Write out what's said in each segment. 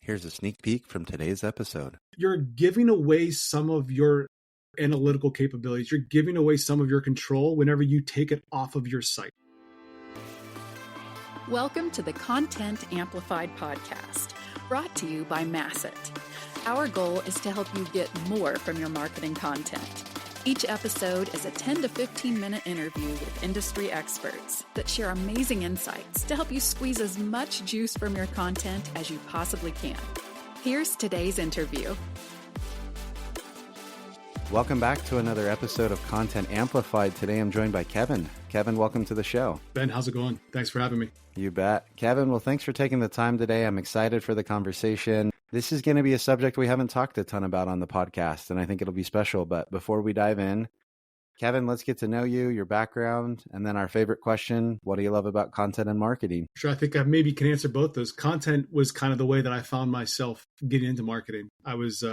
Here's a sneak peek from today's episode. You're giving away some of your analytical capabilities. You're giving away some of your control whenever you take it off of your site. Welcome to the Content Amplified podcast, brought to you by Masset. Our goal is to help you get more from your marketing content. Each episode is a 10 to 15 minute interview with industry experts that share amazing insights to help you squeeze as much juice from your content as you possibly can. Here's today's interview. Welcome back to another episode of Content Amplified. Today I'm joined by Kevin. Kevin, welcome to the show. Ben, how's it going? Thanks for having me. You bet. Kevin, well, thanks for taking the time today. I'm excited for the conversation. This is going to be a subject we haven't talked a ton about on the podcast, and I think it'll be special. But before we dive in, Kevin, let's get to know you, your background, and then our favorite question, what do you love about content and marketing? Sure, I think I maybe can answer both those. Content was kind of the way that I found myself getting into marketing. I was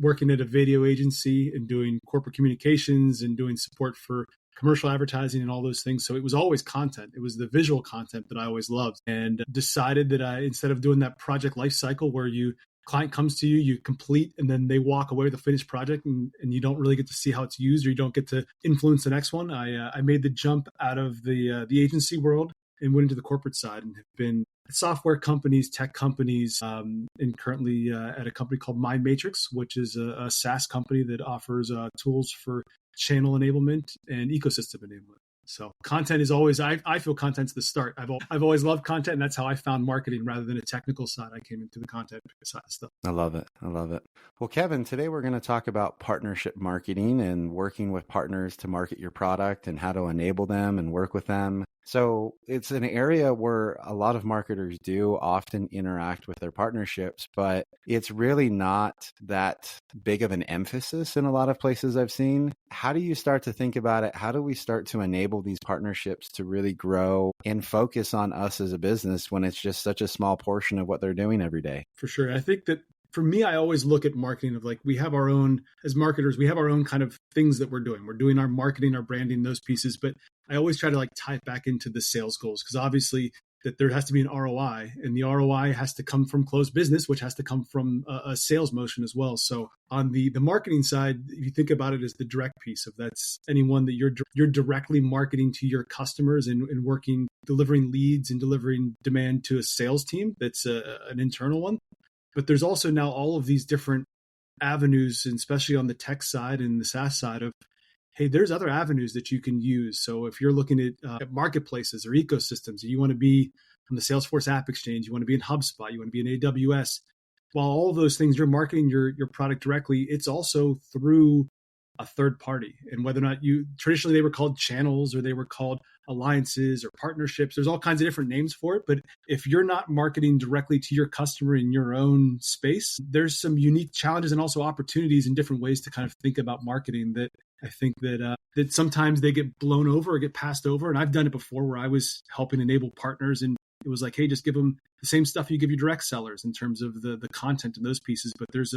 working at a video agency and doing corporate communications and doing support for commercial advertising and all those things. So it was always content. It was the visual content that I always loved, and decided that instead of doing that project life cycle where client comes to you, you complete, and then they walk away with a finished project and you don't really get to see how it's used, or you don't get to influence the next one. I made the jump out of the agency world and went into the corporate side and have been at software companies, tech companies, and currently at a company called Mind Matrix, which is a SaaS company that offers tools for channel enablement and ecosystem enablement. So content is always, I feel content's the start. I've always loved content, and that's how I found marketing rather than a technical side. I came into the content side of stuff. I love it. Well, Kevin, today we're going to talk about partnership marketing and working with partners to market your product and how to enable them and work with them. So it's an area where a lot of marketers do often interact with their partnerships, but it's really not that big of an emphasis in a lot of places I've seen. How do you start to think about it? How do we start to enable these partnerships to really grow and focus on us as a business when it's just such a small portion of what they're doing every day? For sure. I think that for me, I always look at marketing of like, we have our own, as marketers, we have our own kind of things that we're doing. We're doing our marketing, our branding, those pieces. But I always try to like tie it back into the sales goals, because obviously that there has to be an ROI, and the ROI has to come from closed business, which has to come from a sales motion as well. So on the marketing side, if you think about it as the direct piece of that's anyone that you're directly marketing to your customers and working, delivering leads and delivering demand to a sales team that's an internal one. But there's also now all of these different avenues, and especially on the tech side and the SaaS side of, hey, there's other avenues that you can use. So if you're looking at marketplaces or ecosystems, you want to be on the Salesforce App Exchange, you want to be in HubSpot, you want to be in AWS. While all of those things, you're marketing your product directly, it's also through a third party. And whether or not traditionally they were called channels or they were called alliances or partnerships, there's all kinds of different names for it. But if you're not marketing directly to your customer in your own space, there's some unique challenges and also opportunities and different ways to kind of think about marketing that I think that sometimes they get blown over or get passed over. And I've done it before where I was helping enable partners, and it was like, hey, just give them the same stuff you give your direct sellers in terms of the content and those pieces. But there's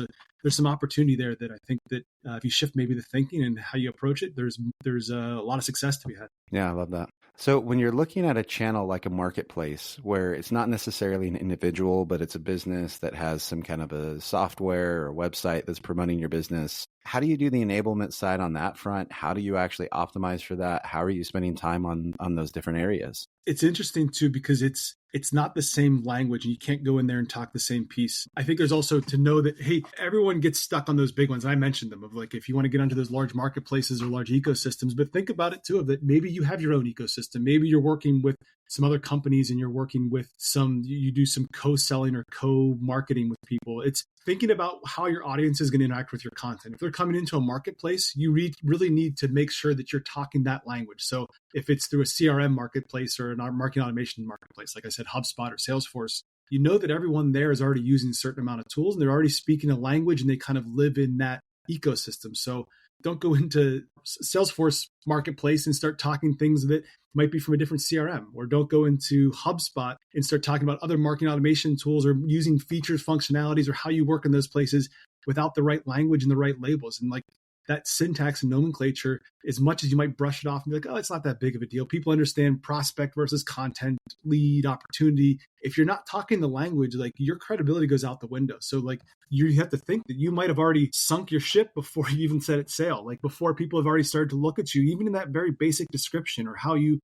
some opportunity there that I think that if you shift maybe the thinking and how you approach it, there's a lot of success to be had. Yeah, I love that. So when you're looking at a channel like a marketplace where it's not necessarily an individual, but it's a business that has some kind of a software or website that's promoting your business, how do you do the enablement side on that front? How do you actually optimize for that? How are you spending time on those different areas? It's interesting too, because it's not the same language and you can't go in there and talk the same piece. I think there's also to know that, hey, everyone gets stuck on those big ones. I mentioned them of like, if you want to get onto those large marketplaces or large ecosystems, but think about it too, of that maybe you have your own ecosystem. Maybe you're working with some other companies and you're working with you do some co-selling or co-marketing with people. It's thinking about how your audience is going to interact with your content. If they're coming into a marketplace, you really need to make sure that you're talking that language. So if it's through a CRM marketplace or a marketing automation marketplace, like I said, HubSpot or Salesforce, you know that everyone there is already using a certain amount of tools and they're already speaking a language and they kind of live in that ecosystem. So don't go into Salesforce marketplace and start talking things that might be from a different CRM, or don't go into HubSpot and start talking about other marketing automation tools or using features, functionalities, or how you work in those places without the right language and the right labels. And like that syntax and nomenclature, as much as you might brush it off and be like, oh, it's not that big of a deal. People understand prospect versus content, lead, opportunity. If you're not talking the language, like your credibility goes out the window. So like you have to think that you might have already sunk your ship before you even set it sail, like before people have already started to look at you, even in that very basic description or how you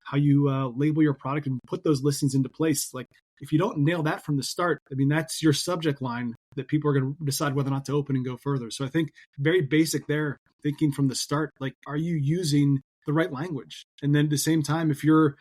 label your product and put those listings into place. Like if you don't nail that from the start, I mean, that's your subject line that people are going to decide whether or not to open and go further. So I think very basic there, thinking from the start, like, are you using the right language? And then at the same time, if you're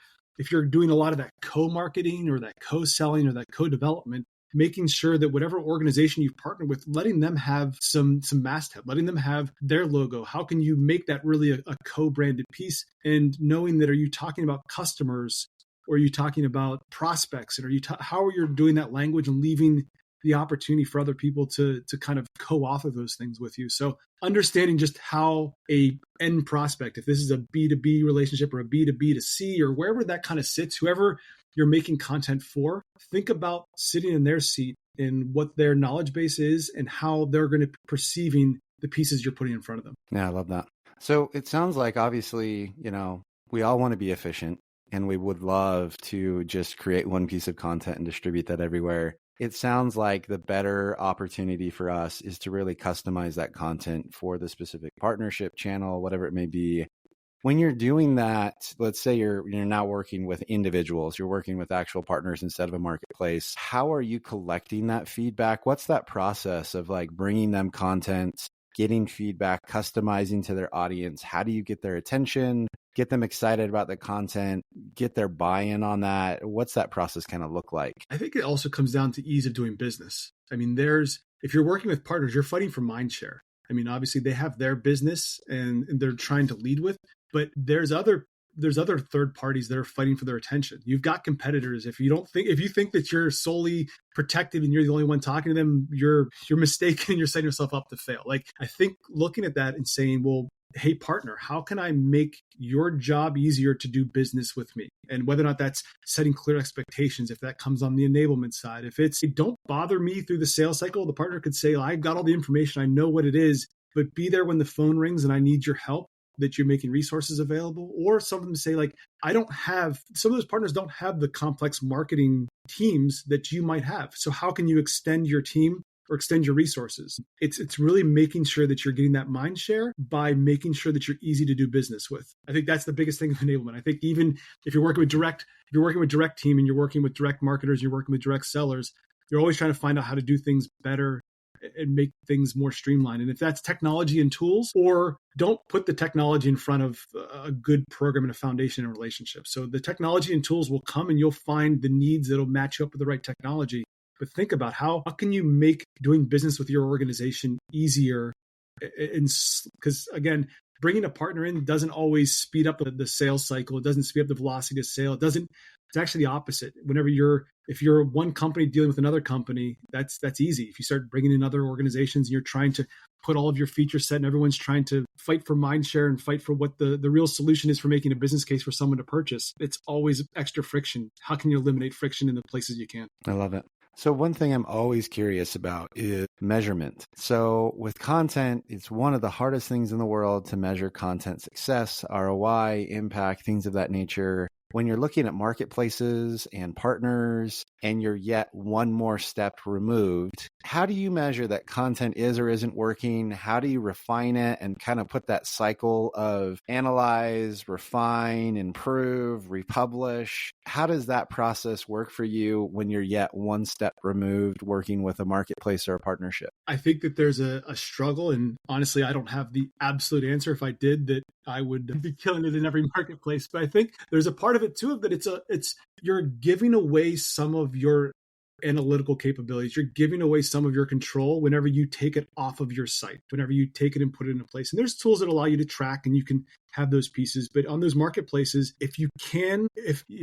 doing a lot of that co-marketing or that co-selling or that co-development, making sure that whatever organization you've partnered with, letting them have some masthead, letting them have their logo. How can you make that really a co-branded piece? And knowing that, are you talking about customers or are you talking about prospects? And how are you doing that language and leaving the opportunity for other people to kind of co-author those things with you? So understanding just how a end prospect, if this is a B2B relationship or a B2B2C or wherever that kind of sits, whoever you're making content for, think about sitting in their seat and what their knowledge base is and how they're going to be perceiving the pieces you're putting in front of them. Yeah, I love that. So it sounds like obviously, we all want to be efficient and we would love to just create one piece of content and distribute that everywhere. It sounds like the better opportunity for us is to really customize that content for the specific partnership channel, whatever it may be. When you're doing that, let's say you're now working with individuals, you're working with actual partners instead of a marketplace. How are you collecting that feedback? What's that process of like bringing them content, getting feedback, customizing to their audience? How do you get their attention, get them excited about the content, get their buy-in on that? What's that process kind of look like? I think it also comes down to ease of doing business. I mean, if you're working with partners, you're fighting for mind share. I mean, obviously they have their business and they're trying to lead with, but there's other third parties that are fighting for their attention. You've got competitors. If you think that you're solely protective and you're the only one talking to them, you're mistaken. You're setting yourself up to fail. Like, I think looking at that and saying, well, hey, partner, how can I make your job easier to do business with me? And whether or not that's setting clear expectations, if that comes on the enablement side, if it's, don't bother me through the sales cycle, the partner could say, I've got all the information, I know what it is, but be there when the phone rings and I need your help, that you're making resources available. Or some of them say, like, some of those partners don't have the complex marketing teams that you might have. So how can you extend your team or extend your resources? It's really making sure that you're getting that mind share by making sure that you're easy to do business with. I think that's the biggest thing of enablement. I think even if you're working with direct team and you're working with direct marketers, you're working with direct sellers, you're always trying to find out how to do things better and make things more streamlined. And if that's technology and tools, or don't put the technology in front of a good program and a foundation and relationship. So the technology and tools will come and you'll find the needs that'll match up with the right technology. But think about how can you make doing business with your organization easier? Because again, bringing a partner in doesn't always speed up the sales cycle. It doesn't speed up the velocity of sale. It's actually the opposite. If you're one company dealing with another company, that's easy. If you start bringing in other organizations and you're trying to put all of your features set and everyone's trying to fight for mind share and fight for what the real solution is for making a business case for someone to purchase, it's always extra friction. How can you eliminate friction in the places you can? I love it. So one thing I'm always curious about is measurement. So with content, it's one of the hardest things in the world to measure content success, ROI, impact, things of that nature. When you're looking at marketplaces and partners and you're yet one more step removed, how do you measure that content is or isn't working? How do you refine it and kind of put that cycle of analyze, refine, improve, republish? How does that process work for you when you're yet one step removed working with a marketplace or a partnership? I think that there's a struggle, and honestly, I don't have the absolute answer. If I did, that I would be killing it in every marketplace. But I think there's a part of it too, that it's you're giving away some of your analytical capabilities. You're giving away some of your control whenever you take it off of your site, whenever you take it and put it into place. And there's tools that allow you to track and you can have those pieces. But on those marketplaces, if you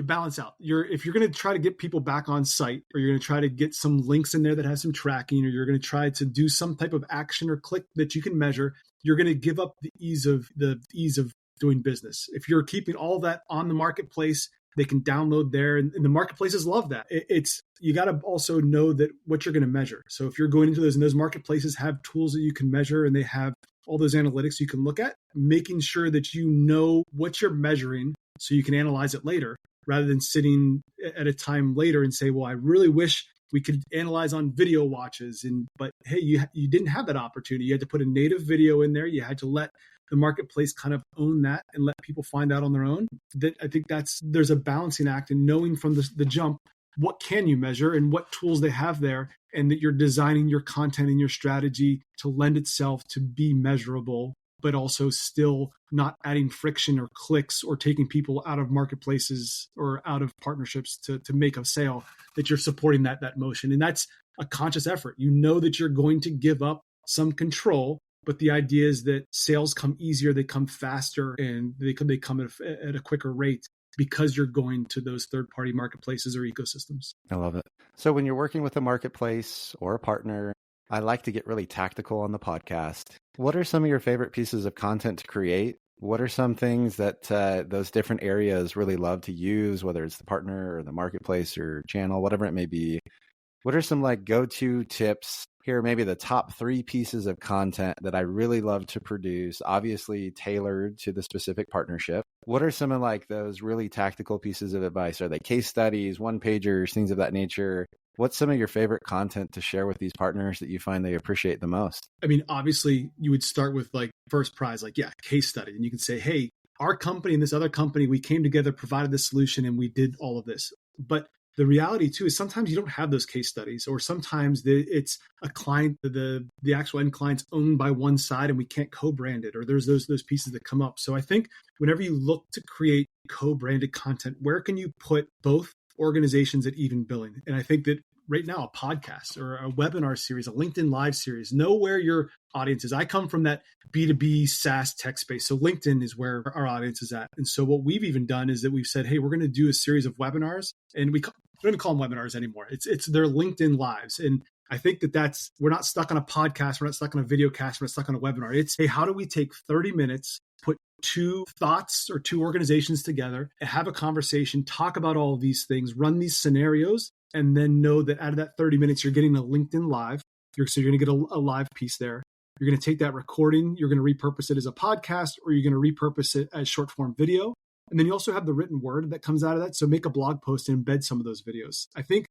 balance out, if you're going to try to get people back on site, or you're going to try to get some links in there that has some tracking, or you're going to try to do some type of action or click that you can measure, you're going to give up the ease of doing business. If you're keeping all that on the marketplace, they can download there, and the marketplaces love that. You got to also know that what you're going to measure. So if you're going into those, and those marketplaces have tools that you can measure, and they have all those analytics you can look at, making sure that you know what you're measuring so you can analyze it later, rather than sitting at a time later and say, well, I really wish we could analyze on video watches. But hey, you didn't have that opportunity. You had to put a native video in there. You had to let the marketplace kind of own that and let people find out on their own. That I think there's a balancing act in knowing from the jump, what can you measure and what tools they have there, and that you're designing your content and your strategy to lend itself to be measurable, but also still not adding friction or clicks or taking people out of marketplaces or out of partnerships to make a sale, that you're supporting that motion. And that's a conscious effort. You know that you're going to give up some control, but the idea is that sales come easier, they come faster, and they come at a quicker rate because you're going to those third-party marketplaces or ecosystems. I love it. So when you're working with a marketplace or a partner, I like to get really tactical on the podcast. What are some of your favorite pieces of content to create? What are some things that those different areas really love to use, whether it's the partner or the marketplace or channel, whatever it may be? What are some like go-to tips? Here are maybe the top 3 pieces of content that I really love to produce, obviously tailored to the specific partnership. What are some of like those really tactical pieces of advice? Are they case studies, one-pagers, things of that nature? What's some of your favorite content to share with these partners that you find they appreciate the most? I mean, obviously you would start with like first prize, like, yeah, case study. And you can say, hey, our company and this other company, we came together, provided this solution, and we did all of this. But the reality too is sometimes you don't have those case studies, or sometimes it's a client, the actual end client's owned by one side and we can't co-brand it, or there's those pieces that come up. So I think whenever you look to create co-branded content, where can you put both organizations at even billing? And I think that right now, a podcast or a webinar series, a LinkedIn Live series, know where your audience is. I come from that B2B SaaS tech space. So LinkedIn is where our audience is at. And so what we've even done is that we've said, hey, we're going to do a series of webinars, and we don't even call them webinars anymore. It's their LinkedIn Lives. And I think we're not stuck on a podcast. We're not stuck on a video cast. We're not stuck on a webinar. It's, hey, how do we take 30 minutes, put 2 thoughts or 2 organizations together, and have a conversation, talk about all of these things, run these scenarios, and then know that out of that 30 minutes, you're getting a LinkedIn Live. So you're going to get a live piece there. You're going to take that recording, you're going to repurpose it as a podcast, or you're going to repurpose it as short form video. And then you also have the written word that comes out of that. So make a blog post and embed some of those videos. I think,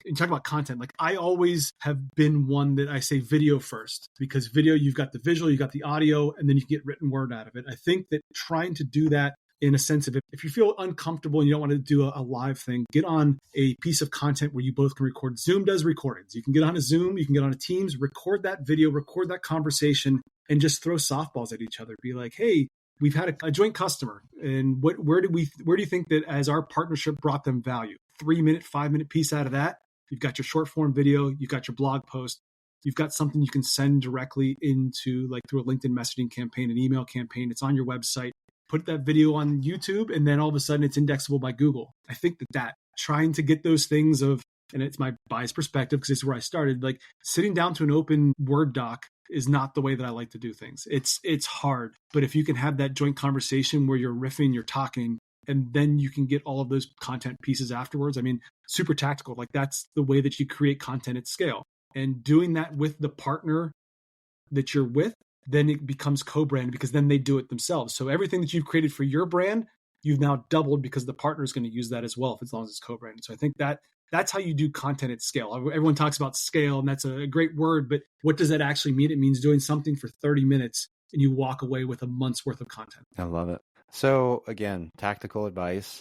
and talk about content, like I always have been one that I say video first, because video, you've got the visual, you've got the audio, and then you can get written word out of it. I think that trying to do that in a sense of, if you feel uncomfortable and you don't want to do a live thing, get on a piece of content where you both can record. Zoom does recordings. You can get on a Zoom, you can get on a Teams, record that video, record that conversation, and just throw softballs at each other. Be like, hey, we've had a joint customer, and where do you think that as our partnership brought them value? 3-minute, 5-minute piece out of that. You've got your short form video, you've got your blog post, you've got something you can send directly into, like through a LinkedIn messaging campaign, an email campaign. It's on your website. Put that video on YouTube, and then all of a sudden it's indexable by Google. I think that trying to get those things of, and it's my biased perspective because it's where I started, like sitting down to an open Word doc is not the way that I like to do things. It's hard, but if you can have that joint conversation where you're riffing, you're talking, and then you can get all of those content pieces afterwards. I mean, super tactical. Like that's the way that you create content at scale. And doing that with the partner that you're with, then it becomes co-branded because then they do it themselves. So everything that you've created for your brand, you've now doubled because the partner is going to use that as well, as long as it's co-branded. So I think that's how you do content at scale. Everyone talks about scale, and that's a great word, but what does that actually mean? It means doing something for 30 minutes and you walk away with a month's worth of content. I love it. So again, tactical advice.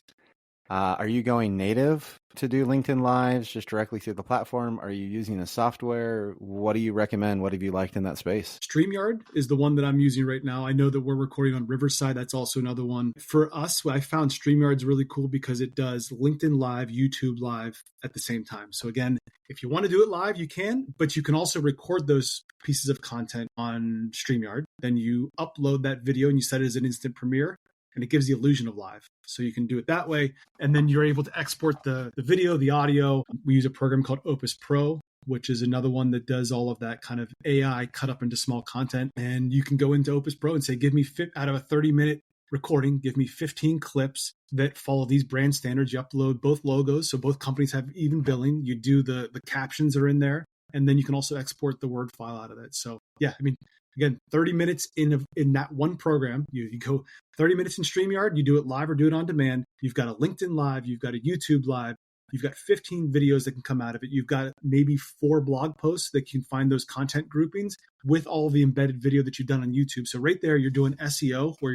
Are you going native to do LinkedIn Lives just directly through the platform? Are you using a software? What do you recommend? What have you liked in that space? StreamYard is the one that I'm using right now. I know that we're recording on Riverside. That's also another one. For us, I found StreamYard's really cool because it does LinkedIn Live, YouTube Live at the same time. So again, if you want to do it live, you can, but you can also record those pieces of content on StreamYard. Then you upload that video and you set it as an instant premiere. And it gives the illusion of live. So you can do it that way. And then you're able to export the video, the audio. We use a program called Opus Pro, which is another one that does all of that kind of AI cut up into small content. And you can go into Opus Pro and say, give me out of a 30-minute recording, give me 15 clips that follow these brand standards. You upload both logos, so both companies have even billing. You do the captions are in there. And then you can also export the Word file out of it. So yeah, I mean, Again, 30 minutes in that one program. You go 30 minutes in StreamYard, you do it live or do it on demand. You've got a LinkedIn Live, you've got a YouTube Live, you've got 15 videos that can come out of it. You've got maybe 4 blog posts that can find those content groupings with all the embedded video that you've done on YouTube. So right there, you're doing SEO where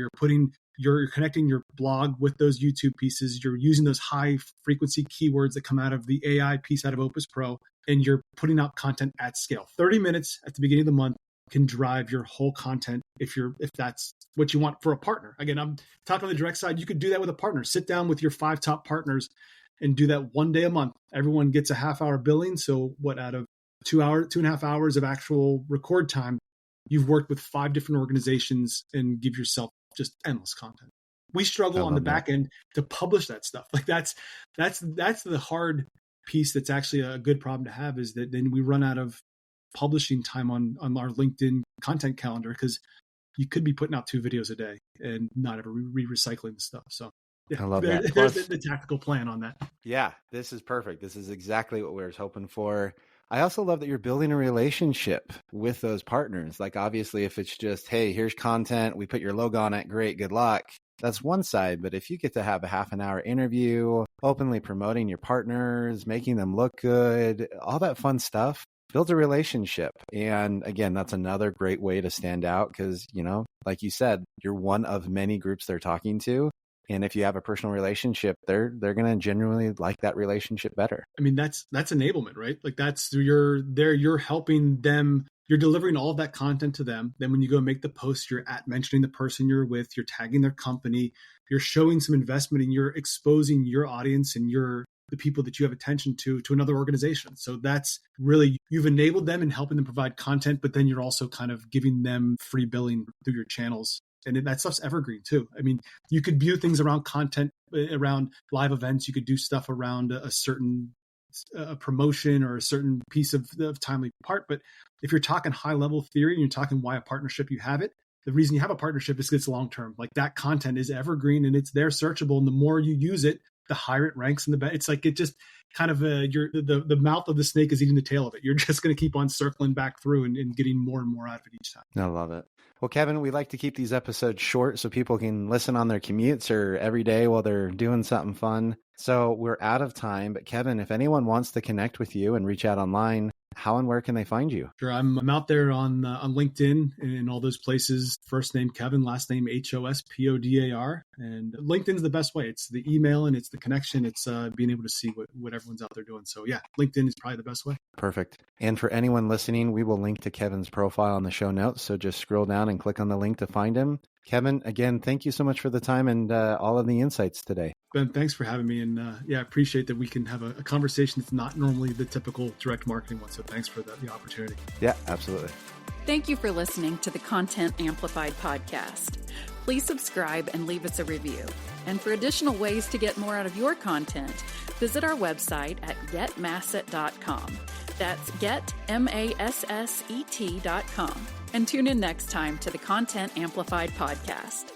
you're connecting your blog with those YouTube pieces. You're using those high frequency keywords that come out of the AI piece out of Opus Pro, and you're putting out content at scale. 30 minutes at the beginning of the month can drive your whole content if that's what you want for a partner. Again, I'm talking on the direct side. You could do that with a partner. Sit down with your 5 top partners and do that one day a month. Everyone gets a half-hour billing. So out of 2.5 hours of actual record time, you've worked with 5 different organizations and give yourself just endless content. We struggle on the back end to publish that stuff. Like that's the hard piece. That's actually a good problem to have, is that then we run out of publishing time on our LinkedIn content calendar, because you could be putting out 2 videos a day and not ever recycling the stuff. So yeah, I love that. There's the tactical plan on that. Yeah, this is perfect. This is exactly what we were hoping for. I also love that you're building a relationship with those partners. Like, obviously, if it's just, hey, here's content, we put your logo on it, great, good luck. That's one side. But if you get to have a half an hour interview, openly promoting your partners, making them look good, all that fun stuff, builds a relationship. And again, that's another great way to stand out because, like you said, you're one of many groups they're talking to. And if you have a personal relationship, they're going to genuinely like that relationship better. I mean, that's enablement, right? Like you're helping them. You're delivering all of that content to them. Then when you go make the post, you're mentioning the person you're with, you're tagging their company, you're showing some investment, and you're exposing your audience and the people that you have attention to another organization. So that's really, you've enabled them and helping them provide content, but then you're also kind of giving them free billing through your channels. And that stuff's evergreen too. I mean, you could view things around content, around live events. You could do stuff around a certain promotion or a certain piece of timely part. But if you're talking high level theory and you're talking why a partnership, you have it. The reason you have a partnership is it's long term. Like, that content is evergreen and it's there, searchable. And the more you use it, the higher it ranks in the best. It's like, it just kind of the mouth of the snake is eating the tail of it. You're just going to keep on circling back through and getting more and more out of it each time. I love it. Well, Kevin, we like to keep these episodes short so people can listen on their commutes or every day while they're doing something fun. So we're out of time. But Kevin, if anyone wants to connect with you and reach out online, how and where can they find you? Sure. I'm out there on LinkedIn and all those places. First name Kevin, last name Hospodar. And LinkedIn's the best way. It's the email and it's the connection. It's being able to see what everyone's out there doing. So yeah, LinkedIn is probably the best way. Perfect. And for anyone listening, we will link to Kevin's profile on the show notes. So just scroll down and click on the link to find him. Kevin, again, thank you so much for the time and all of the insights today. Ben, thanks for having me. And I appreciate that we can have a conversation that's not normally the typical direct marketing one. So thanks for the opportunity. Yeah, absolutely. Thank you for listening to the Content Amplified podcast. Please subscribe and leave us a review. And for additional ways to get more out of your content, visit our website at getmasset.com. That's getmasset.com. And tune in next time to the Content Amplified podcast.